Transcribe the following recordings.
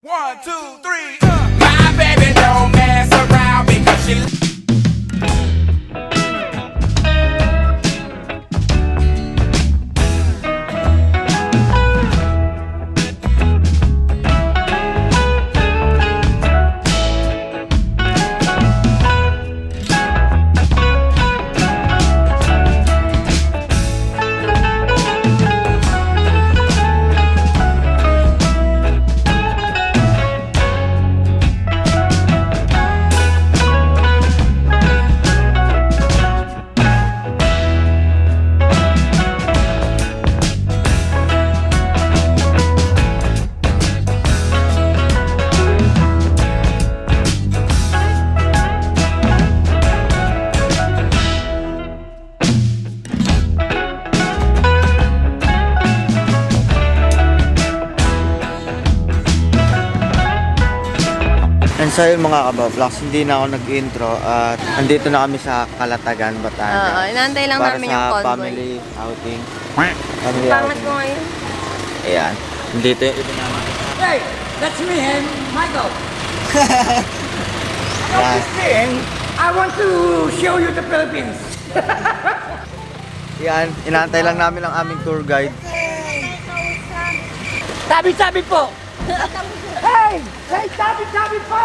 1, 2, 3, My baby don't mess around because she And so yun mga kabablogs, hindi na ako nag-intro at andito na kami sa Calatagan, Batangas. Oo, inaantay lang para namin sa yung convoy. family outing. Family Pangat outing. ko ngayon. Ayan. Andito yung iba naman. Hey, that's me and Michael. Yan. I'm just saying, I want to show you the Philippines. Yan. Inaantay lang namin ang aming tour guide. Tabi-tabi po. Hey, say tabi-tabi po.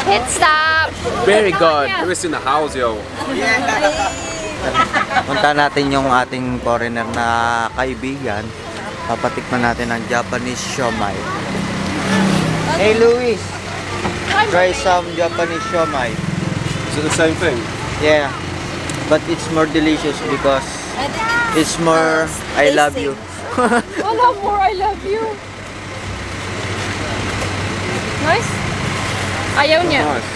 Hit stop! Very good. Who is in the house, yo? Punta natin yung ating foreigner na kaibigan. Papatikman natin ang Japanese siomai. Hey Luis! Try some Japanese siomai. Is it the same thing? Yeah. But it's more delicious because it's more I love you. Wala more, I love you. Nice? Ayaw niya. Nice.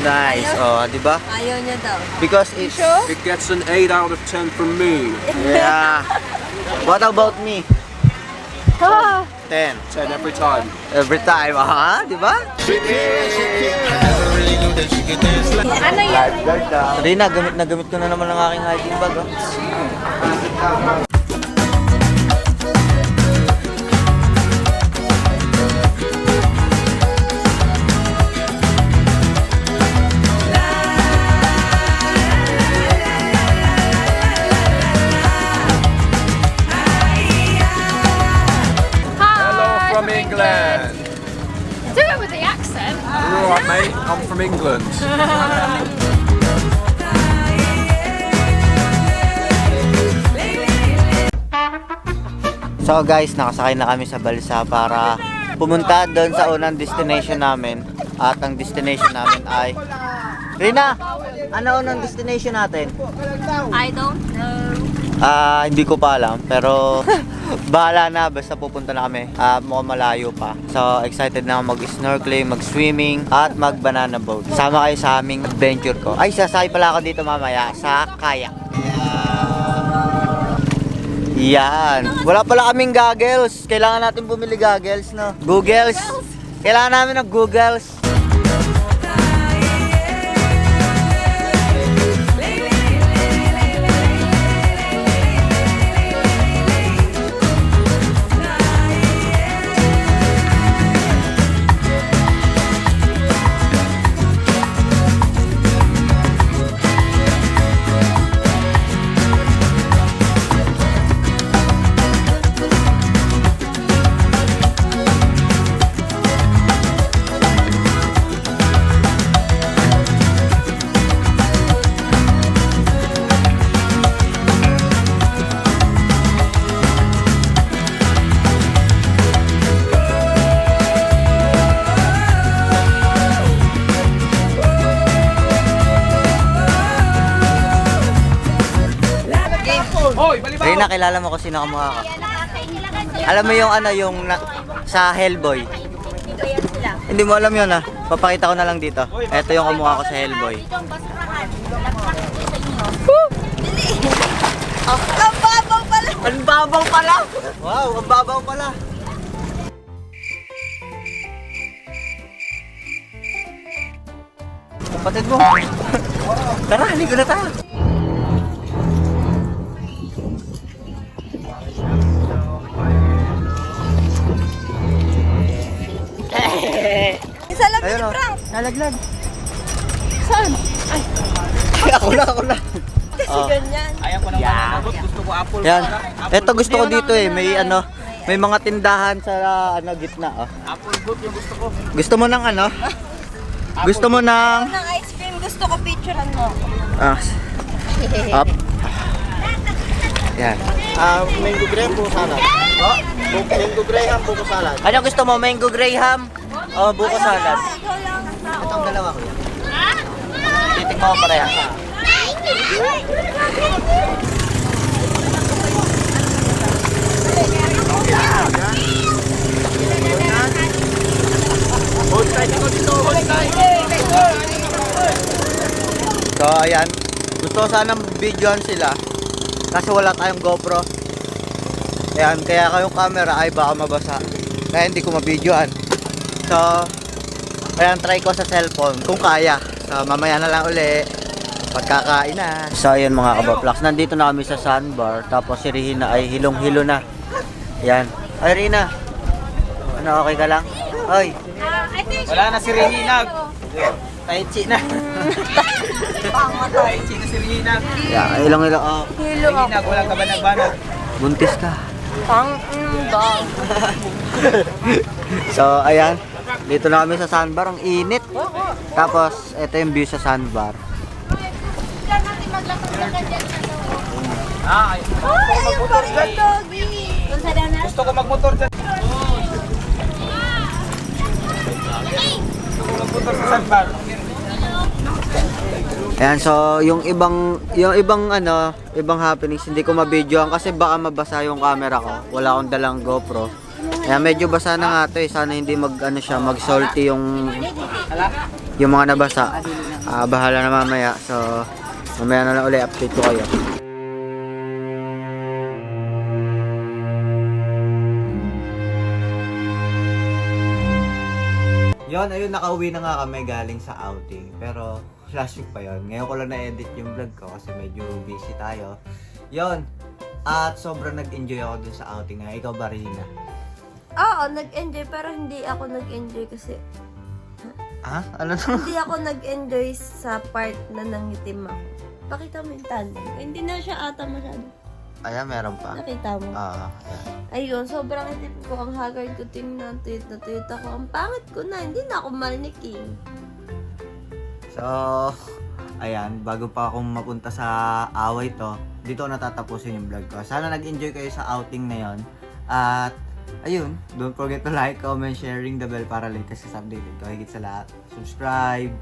Nice. Oh, di ba? Ayaw niya daw. Because it's Sure? It gets an 8 out of 10 from me. yeah. What about me? Ah, 10 10 every time. every time. Ah, di ba? ano yan? Rina, gamit na gamit ko na naman ang aking hiking bag. Oh. Hello Hi! from England. Do it with the accent. You alright, mate? I'm from England. So guys, nakasakay na kami sa balsa para pumunta doon sa unang destination namin. At ang destination namin ay... Rina! Ano unang destination natin? I don't know. Hindi ko pa alam, pero bahala na, basta pupunta na kami. Mukhang malayo pa. So, excited na ako mag-snorkeling, mag-swimming, at mag-banana boat. Sama kayo sa aming adventure ko. Ay, sasakay pala ako dito mamaya sa kayak. Yan. Wala pala kaming goggles. Kailangan natin bumili goggles, no? Googles. Kailangan namin ng googles. Rina, kilala mo kung sino kamukha ka? Alam mo yung ano, yung sa Hellboy? Hindi mo alam yun, ah. Papakita ko na lang dito. Ito yung kamukha ko sa Hellboy. Ang babaw pala! Ang babaw pala! Wow, ang babaw pala! Kapatid mo. Tara, halika na tayo. Nalaglag. Saan? Ay, Ako na. Oh. ganyan. Yan. Ito gusto ko dito eh. May ano, may mga tindahan sa gitna. Oh. Apple boot yung gusto ko. Gusto mo ng ano? Gusto mo ng Ng ice cream, gusto ko picturean mo. up. Yan. Mango graham buko salad. Oh? Mango graham buko salad. Ano gusto mo? Mango graham o buko salad? Ikaw lang. Itong dalawa ko yan. Titikman ko pareha. So ayan, gusto ko sanang videoan sila kasi wala tayong GoPro. Ayan, kaya kayong camera ay baka mabasa. Kaya hindi ko mabidyoan. So, ayan, try ko sa cellphone kung kaya. So, mamaya na lang uli. Pagkakain na. So, ayan mga kabaplaks. Nandito na kami sa sandbar. Tapos si Rina ay hilong-hilo na. Ayan. Ay, Rina. Ano, okay ka lang? Ay. I think Wala na si Rehinag. Tai chi na. Tai chi na si Rehinag. Ayan, hilong-hilo. Oh, hilo ako. Rehinag, walang kabanag-banag. buntis ka. Dog. So, ayan. Dito na kami sa sandbar. Ang init. Tapos, ito yung view sa sandbar. Ay, Ay, ayun pa rin yung doggy. gusto ko magmotor dyan. Gusto ko magmotor sa sandbar. Ayan, so yung ibang happenings hindi ko ma-videoan kasi baka mabasa yung camera ko. Wala akong dalang GoPro. Ayan, medyo basa na nga 'to eh. Sana hindi mag-salty yung mga nabasa. Bahala na mamaya. So mamaya na lang ulit update ko kayo. Yon, ayun, nakauwi na nga kami galing sa outing. Pero last week pa yon. Ngayon ko lang na-edit yung vlog ko kasi medyo busy tayo. Yon. At sobrang nag-enjoy ako dun sa outing na. Ikaw ba, Rina? Oo, nag-enjoy pero hindi ako nag-enjoy kasi Ha? Ano to? hindi ako nag-enjoy sa part na nangitim ako. Pakita mo yung tan. Hindi na siya ata masyado. Ayan, meron pa. Nakita mo. Ayan. Ayun, sobrang itim ko. Ang haggard ko tingnan. Tuyot na tuyot ako. Ang pangit ko na. Hindi na ako malniking. So, ayan, bago pa akong mapunta sa away to, dito ko natatapusin yung vlog ko. Sana nag-enjoy kayo sa outing na yon. At, ayun, don't forget to like, comment, sharing the bell para latest sa updated ko. Higit sa lahat, subscribe!